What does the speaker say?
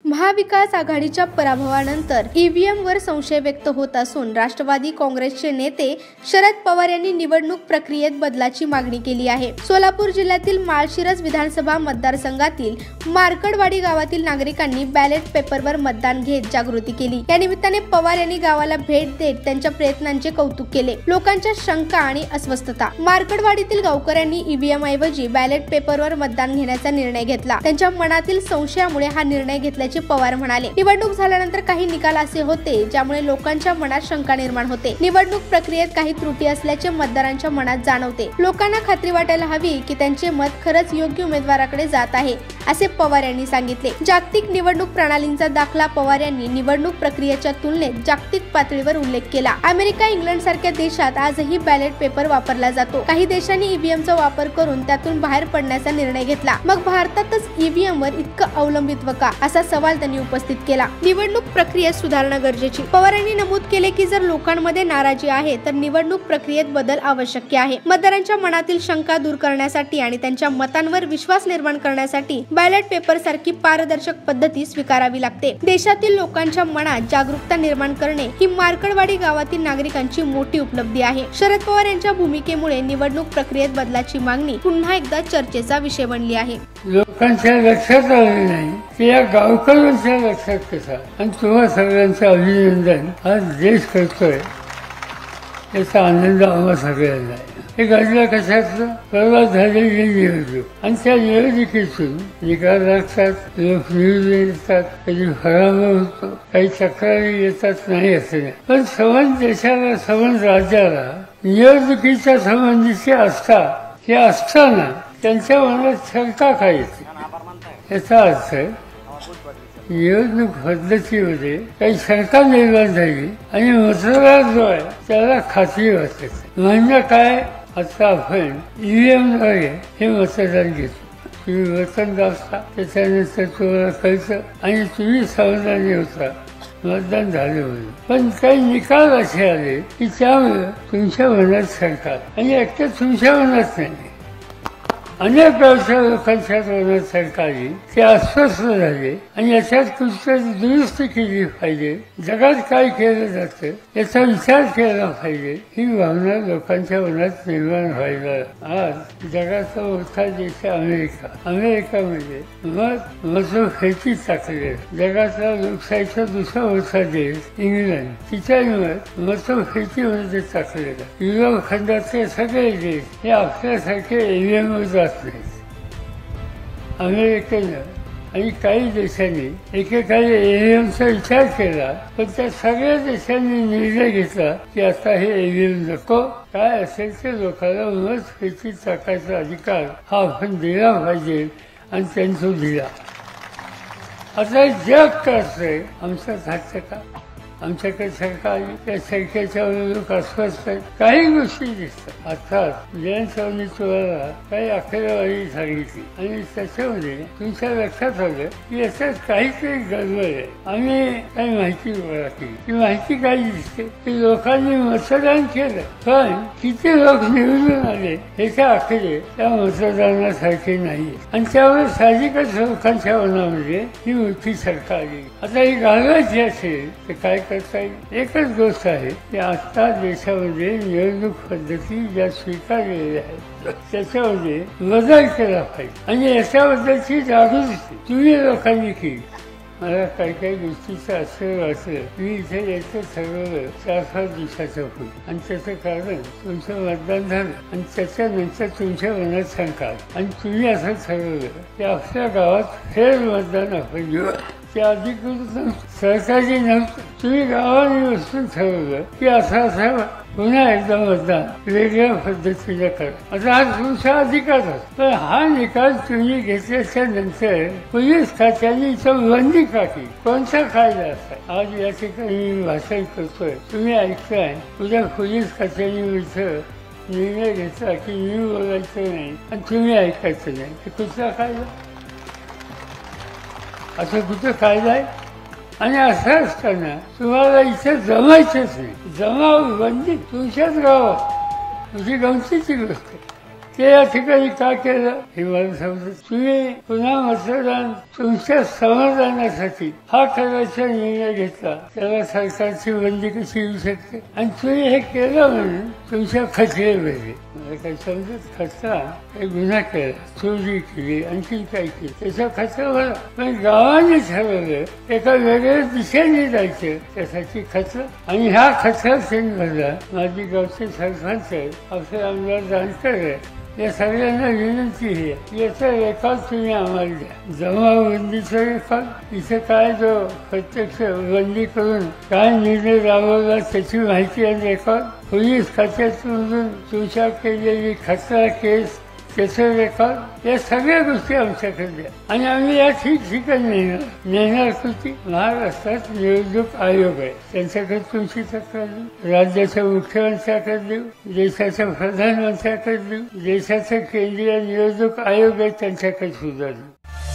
महाविकास आघाडीच्या पराभवानंतर ईव्हीएमवर संशय व्यक्त होत असून राष्ट्रवादी काँग्रेसचे नेते शरद पवार यांनी निवडणूक प्रक्रियेत बदलाची मागणी केली आहे। सोलापूर जिल्ह्यातील माळशिरस विधानसभा मतदारसंघातील मार्कडवाडी गावातील नागरिकांनी बॅलेट पेपरवर मतदान घेत जागृती केली। या निमित्ताने पवार यांनी गावाला भेट देत त्यांच्या प्रयत्नांचे कौतुक केले। लोकांच्या शंका आणि अस्वस्थता, मार्कडवाडीतील गावकऱ्यांनी ईव्हीएम ऐवजी बॅलेट पेपरवर मतदान घेण्याचा निर्णय घेतला। त्यांच्या मनातील संशयामुळे हा निर्णय घेतल्याचे पवार म्हणाले। निवडणूक झाल्यानंतर काही निकाल असे होते ज्यामुळे लोकांच्या मनात शंका निर्माण होते। निवडणूक प्रक्रियेत काही त्रुटी असल्याचे मतदारांच्या मनात जाणवते। लोकांना खात्री वाटायला हवी की त्यांचे मत खरंच योग्य उमेदवाराकडे जात आहे, असे पवार यांनी सांगितले। जागतिक निवडणूक प्रणालींचा दाखला पवार यांनी निवडणूक प्रक्रियेच्या तुलनेत जागतिक पातळीवर उल्लेख केला। अमेरिका, इंग्लंड सारख्या देशात आजही बॅलेट पेपर वापरला जातो। काही देशांनी ईव्हीएमचा वापर करून त्यातून बाहेर पडण्याचा निर्णय घेतला। मग भारतातच ईव्हीएमवर इतकं अवलंबित्व का, असा सवाल त्यांनी उपस्थित केला। निवडणूक प्रक्रियेत सुधारणा गरजेची, पवार यांनी नमूद केले की जर लोकांमध्ये नाराजी आहे तर निवडणूक प्रक्रियेत बदल आवश्यक आहे। मतदारांच्या मनातील शंका दूर करण्यासाठी आणि त्यांच्या मतांवर विश्वास निर्माण करण्यासाठी बॅलेट पेपर सारखी पारदर्शक पद्धती स्वीकारावी लागते। देशातील लोकांच्या मनात जागरूकता निर्माण करणे ही मार्कडवाडी गावातील नागरिकांची मोठी उपलब्धी आहे। शरद पवार यांच्या भूमिकेमुळे निवडणूक प्रक्रियेत बदलाची मागणी पुन्हा एकदा चर्चेचा विषय बनली आहे। लोकांच्या लक्षात आले नाही की या गावकऱ्यांच्या लक्षात कसा, आणि तुम्हा सगळ्यांचं अभिनंदन आज देश करतोय, याचा आनंद आम्हा सगळ्यांना आहे। हे घडलं कशाचं? परवा झालेली निवडणूक, आणि त्या निवडणुकीतून निकाल लागतात, लोक निवडून येतात, कधी पराभव होतो, काही तक्रारी येतात, नाही असं नाही। पण संबंध देशाला, संबंध राज्याला निवडणुकीच्या संबंधीची आस्था हे असताना त्यांच्या मनात शंका काय येते, याचा अर्थ निवडणूक पद्धतीमध्ये काही शंका निर्माण झाली आणि मतदार जो आहे त्याला खात्री वाटते। म्हणजे काय, आता आपण ईव्हीएमद्वारे हे मतदान घेतो, तुम्ही मतदान दाबता, त्याच्यानंतर तुम्हाला कळतं आणि तुम्ही समाधानी होता मतदान झाले म्हणून। पण काही निकाल असे आले की त्यामुळे तुमच्या मनात शंका, आणि एकट्या तुमच्या मनात नाही, अनेक गावच्या लोकांच्या मनात शंका आली, ते अस्वस्थ झाले, आणि याच्यात कुठतरी दुरुस्ती केली पाहिजे, जगात काय केलं जातं याचा विचार केला पाहिजे, ही भावना लोकांच्या मनात निर्माण व्हायला। आज जगाचा मोठा देश अमेरिका, अमेरिकामध्ये मतभेदी टाकले। जगातला लोकशाहीचा दुसरा मोठा देश इंग्लंड, तिच्या मतभेदीमध्ये टाकलेला। युरोप खंडातले सगळे देश हे आपल्यासारखे ईव्हीएमवर जात नाही। अमेरिकेनं आणि काही देशांनी एकेकाळी ईव्हीएमचा विचार केला, पण त्या सगळ्या देशांनी निर्णय घेतला की आता हे ईव्हीएम नको, काय असेल ते लोकांना मतभेदी टाकायचा अधिकार हा आपण दिला पाहिजे, आणि त्यांचा दिला। आता जग करतंय, आमचा घातलं का? आमच्याकडे सरकार त्या संख्येच्या लोक अस्वस्थ आहेत, काही गोष्टी दिसतात। अर्थात जयंतरावांनी तुम्हाला काही आकडेवारी सांगितली आणि त्याच्यामध्ये तुमच्या लक्षात आलं की याच्यात काहीतरी गडबड आहे। आम्ही काही माहिती गोळा केली, ती माहिती काय दिसते की लोकांनी मतदान केलं, पण किती लोक निवडून आले याचे आकडे त्या मतदानासारखे नाही, आणि त्यामुळे साहजिकच लोकांच्या मनामध्ये ही मोठी शंका आली। आता ही घालवायची असेल तर काय करता येईल? एकच गोष्ट आहे की आता देशामध्ये निवडणूक पद्धती ज्या स्वीकारलेल्या आहेत त्याच्यामध्ये बदल केला पाहिजे, आणि याच्याबद्दलची जागृती तुम्ही लोकांनी केली। मला काही काही गोष्टीचं असं वाटलं, मी इथे यायचं ठरवलं 4-5 दिवसाच्या पूर्वी, आणि त्याचं कारण तुमचं मतदान झालं, आणि त्याच्यानंतर तुमच्या मनात शंका, आणि तुम्ही असं ठरवलं की आपल्या गावात फेर मतदान आपण घेऊ। ते अधिकृत सरकारी नव्हतं, तुम्ही गावाने बसून ठरवलं की असं पुन्हा एकदा मतदान वेगळ्या पद्धतीने करा। आता हा तुमचा अधिकार असतो, पण हा निकाल तुम्ही घेतल्याच्या नंतर पोलीस खात्याने इथं बंदी का केली? कोणता कायदा असा? आज या ठिकाणी मी भाषण करतोय, तुम्ही ऐकताय, उद्या पोलीस खात्याने इथं निर्णय घेतला की मी बोलायचं नाही आणि तुम्ही ऐकायचं नाही, ते कुठला कायदा? असं कुठं कायदा आहे? आणि असं असताना तुम्हाला इथे जमायचंच नाही, जमाव बंदी तुमच्याच गावात, तुझी गमतीची गोष्ट ते या ठिकाणी का केलं हे मला समजत. तुम्ही पुन्हा मतदान तुमच्या समाधानासाठी हा करायचा निर्णय घेतला, त्याला सरकारची बंदी कशी येऊ शकते? आणि तुम्ही हे केलं म्हणून तुमच्या खचले पाहिजे. मला काही समजत, खचला एक गुन्हा केला, चोरी केली, आणखी काय केली, त्याचा खचला बरं. पण गावाने ठरवलं एका वेगळ्या दिशेने जायचं, त्यासाठी खचलं. आणि हा खचला सेन भरला माझी गावचे सरपंच आहे, आपले आमदार जानकर आहे, या सगळ्यांना विनंती आहे, याचा रेकॉर्ड तुम्ही आम्हाला द्या. जमावबंदीचा रेकॉर्ड, इथे काय जो प्रत्यक्ष बंदी करून काय निर्णय राबवला त्याची माहिती आणि रेकॉर्ड, पोलीस खात्यातून तुमच्या केलेली खचरा केस त्याचं रेकॉर्ड, या सगळ्या गोष्टी आमच्याकडे द्या. आणि आम्ही या ठिकठिकाणी नेणार कृती. महाराष्ट्रात निवडणूक आयोग आहे, त्यांच्याकडे तुमची तक्रार देऊ, राज्याच्या मुख्यमंत्र्याकडे देऊ, देशाच्या प्रधानमंत्र्याकडे देऊ, देशाचा केंद्रीय निवडणूक आयोग आहे त्यांच्याकडे सुद्धा देऊ.